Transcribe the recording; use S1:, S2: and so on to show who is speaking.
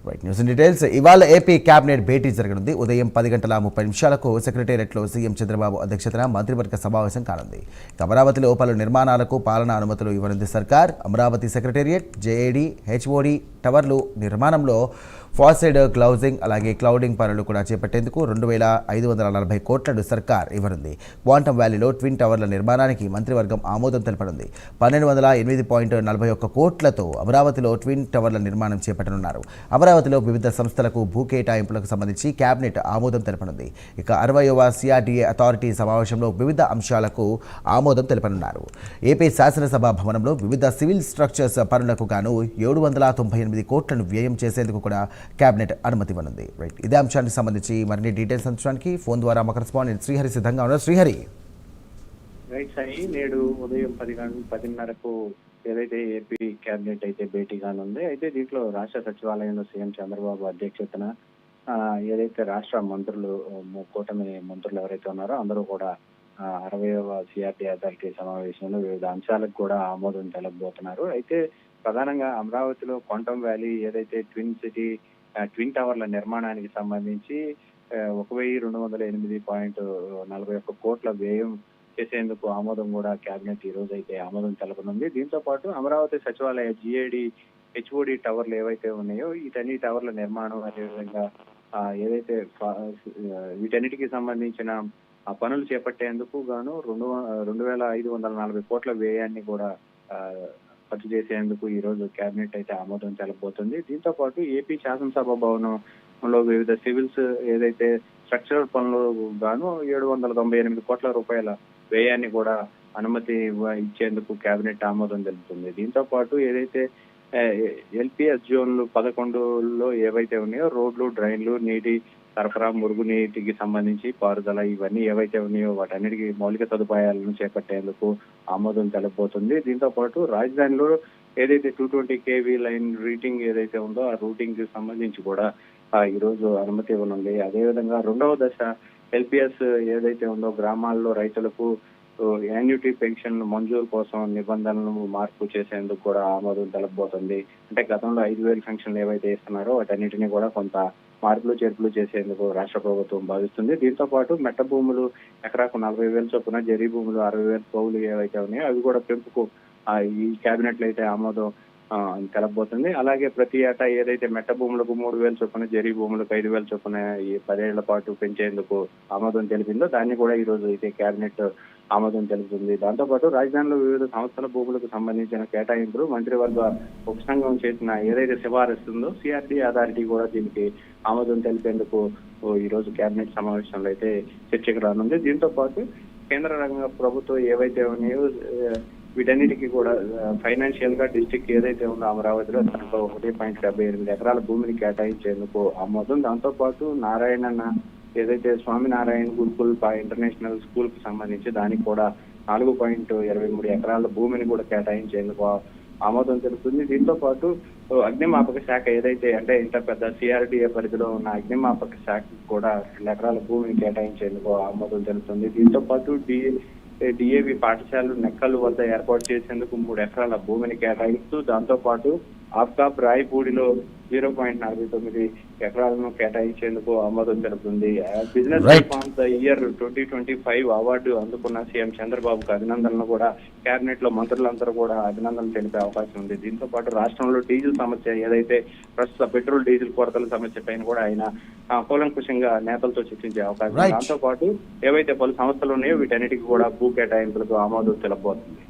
S1: Right news details. ఇవాళ AP cabinet భేటీ జరగనుంది. ఉదయం 10:30 సెక్రటేరియట్లో సీఎం చంద్రబాబు అధ్యక్షతన మంత్రివర్గ సమావేశం కానుంది. అమరావతిలో పలు నిర్మాణాలకు పాలనా అనుమతులు ఇవ్వనుంది సర్కార్. అమరావతి సెక్రటేరియట్, జేఏడీ, హెచ్ఓడీ టవర్లు నిర్మాణంలో ఫాసెడ్ గ్లౌజింగ్ అలాగే క్లౌడింగ్ పనులు కూడా చేపట్టేందుకు 2,540 కోట్లను సర్కార్ ఇవ్వనుంది. క్వాంటమ్ వ్యాలీలో ట్విన్ టవర్ల నిర్మాణానికి మంత్రివర్గం ఆమోదం తెలపనుంది. 1,208.41 కోట్లతో అమరావతిలో ట్విన్ టవర్ల నిర్మాణం చేపట్టనున్నారు. అమరావతిలో వివిధ సంస్థలకు భూ కేటాయింపులకు సంబంధించి కేబినెట్ ఆమోదం తెలపనుంది. ఇక 60వ సిఆర్డీఏ అథారిటీ సమావేశంలో వివిధ అంశాలకు ఆమోదం తెలపనున్నారు. ఏపీ శాసనసభ భవనంలో వివిధ సివిల్ స్ట్రక్చర్స్ పనులకు గాను 798 కోట్లను వ్యయం చేసేందుకు కూడా కేబినెట్ అనుమతి ఇవ్వనుంది. రైట్, ఇదే అంశానికి సంబంధించి మరిన్ని డీటెయిల్స్ అందించడానికి ఫోన్ ద్వారా మా కరెస్పాండెంట్ శ్రీహరి సిద్ధంగా ఉన్నారు. శ్రీహరి.
S2: రైట్ సాయి, నేడు ఉదయం 10:30కు ఏదైతే ఏపీ కేబినెట్ అయితే భేటీ కానుంది. అయితే దీంట్లో రాష్ట్ర సచివాలయంలో సీఎం చంద్రబాబు అధ్యక్షతన ఏదైతే రాష్ట్ర మంత్రులు, కూటమి మంత్రులు ఎవరైతే ఉన్నారో అందరూ కూడా 60వ సిఆర్డీ అథారిటీ సమావేశంలో వివిధ అంశాలకు కూడా ఆమోదం తెలపబోతున్నారు. అయితే ప్రధానంగా అమరావతిలో క్వాంటమ్ వ్యాలీ ఏదైతే ట్విన్ టవర్ల నిర్మాణానికి సంబంధించి 1,208.41 కోట్ల వ్యయం చేసేందుకు ఆమోదం కూడా కేబినెట్ ఈ రోజు అయితే ఆమోదం తెలపనుంది. దీంతో పాటు అమరావతి సచివాలయ జిఏడి, హెచ్ఓడి టవర్లు ఏవైతే ఉన్నాయో వీటన్ని టవర్ల నిర్మాణం, అదేవిధంగా ఏదైతే వీటన్నిటికీ సంబంధించిన పనులు చేపట్టేందుకు గాను 2,540 కోట్ల వ్యయాన్ని కూడా ఖర్చు చేసేందుకు ఈ రోజు కేబినెట్ అయితే ఆమోదం తెలపబోతుంది. దీంతో పాటు ఏపీ శాసనసభ భవనంలో వివిధ సివిల్స్ ఏదైతే స్ట్రక్చరల్ పనులు గాను 798 కోట్ల రూపాయల వ్యయాన్ని కూడా అనుమతి ఇచ్చేందుకు కేబినెట్ ఆమోదం తెలుపుతుంది. దీంతో పాటు ఏదైతే ఎల్పిఎస్ జోన్లు 11లో ఏవైతే ఉన్నాయో రోడ్లు, డ్రైన్లు, నీటి సరఫరా, మురుగునీటికి సంబంధించి పారుదల ఇవన్నీ ఏవైతే ఉన్నాయో వాటన్నిటికీ మౌలిక సదుపాయాలను చేపట్టేందుకు ఆమోదం తెలపబోతుంది. దీంతో పాటు రాజధానిలో ఏదైతే 220 kV లైన్ రూటింగ్ ఏదైతే ఉందో ఆ రూటింగ్ కి సంబంధించి కూడా ఈ రోజు అనుమతి ఇవ్వనుంది. అదేవిధంగా 2వ దశ ఎల్పిఎస్ ఏదైతే ఉందో గ్రామాల్లో రైతులకు యాన్యుటీ పెన్షన్ మంజూరు కోసం నిబంధనలను మార్పు చేసేందుకు కూడా ఆమోదం తెలపబోతుంది. అంటే గతంలో 5,000 పెన్షన్లు ఏవైతే ఇస్తున్నారో వాటన్నిటిని కూడా కొంత మార్పులు చేర్పులు చేసేందుకు రాష్ట్ర ప్రభుత్వం భావిస్తుంది. దీంతో పాటు మెట్ట భూములు ఎకరాకు 40,000 చొప్పున, జరీ భూములు 60,000 కౌలు ఏవైతే ఉన్నాయో అవి కూడా పెంపుకు ఈ కేబినెట్ లో అయితే ఆమోదం తెలపబోతుంది. అలాగే ప్రతి ఏటా ఏదైతే మెట్ట భూములకు 3,000 చొప్పున, జరీ భూములకు 5,000 చొప్పున ఈ 10 ఏళ్ల పాటు పెంచేందుకు ఆమోదం తెలిపిందో దాన్ని కూడా ఈ రోజు అయితే కేబినెట్ ఆమోదం తెలుపుతుంది. దాంతో పాటు రాజధానిలో వివిధ సంస్థల భూములకు సంబంధించిన కేటాయింపులు మంత్రివర్గ ఉపసంఘం చేసిన ఏదైతే సిఫారసు ఉందో సిఆర్డీ అథారిటీ కూడా దీనికి ఆమోదం తెలిపేందుకు ఈ రోజు కేబినెట్ సమావేశంలో అయితే చర్చకు రానుంది. దీంతో పాటు కేంద్ర రంగ ప్రభుత్వం ఏవైతే ఉన్నాయో వీటన్నిటికీ కూడా ఫైనాన్షియల్ గా డిస్ట్రిక్ట్ ఏదైతే ఉందో అమరావతిలో దాంట్లో 1.78 ఎకరాల భూమిని కేటాయించేందుకు ఆమోదం. దాంతో పాటు నారాయణ ఏదైతే స్వామినారాయణ గురుకుల్ ఇంటర్నేషనల్ స్కూల్ కి సంబంధించి దానికి కూడా 4.23 ఎకరాల భూమిని కూడా కేటాయించేందుకు ఆమోదం తెలుపుతుంది. దీంతో పాటు అగ్నిమాపక శాఖ ఏదైతే అంటే ఇంత పెద్ద సిఆర్డీఏ పరిధిలో ఉన్న అగ్నిమాపక శాఖకు కూడా 2 ఎకరాల భూమిని కేటాయించేందుకు ఆమోదం తెలుపుతుంది. దీంతో పాటు డిఏవి పాఠశాలలు నెక్కలు వద్ద ఏర్పాటు చేసేందుకు 3 ఎకరాల భూమిని కేటాయిస్తూ దాంతో పాటు ఆఫ్కాప్ రాయపూడిలో 0.49 ఎకరాలను కేటాయించేందుకు ఆమోదం తెలుపుతుంది. Business reform the year 2025 award అందుకున్న సీఎం చంద్రబాబుకు అభినందనలు కూడా కేబినెట్ లో మంత్రులందరూ కూడా అభినందనలు తెలిపే అవకాశం ఉంది. దీంతో పాటు రాష్ట్రంలో డీజిల్ సమస్య ఏదైతే ప్రస్తుత పెట్రోల్ డీజిల్ కొరతల సమస్య పైన కూడా ఆయన కూలంకుషంగా నేతలతో చర్చించే అవకాశం ఉంది. దాంతో పాటు ఏవైతే పలు సంస్థలు ఉన్నాయో వీటన్నిటికీ కూడా భూ కేటాయింపులకు ఆమోదం తెలపబోతుంది.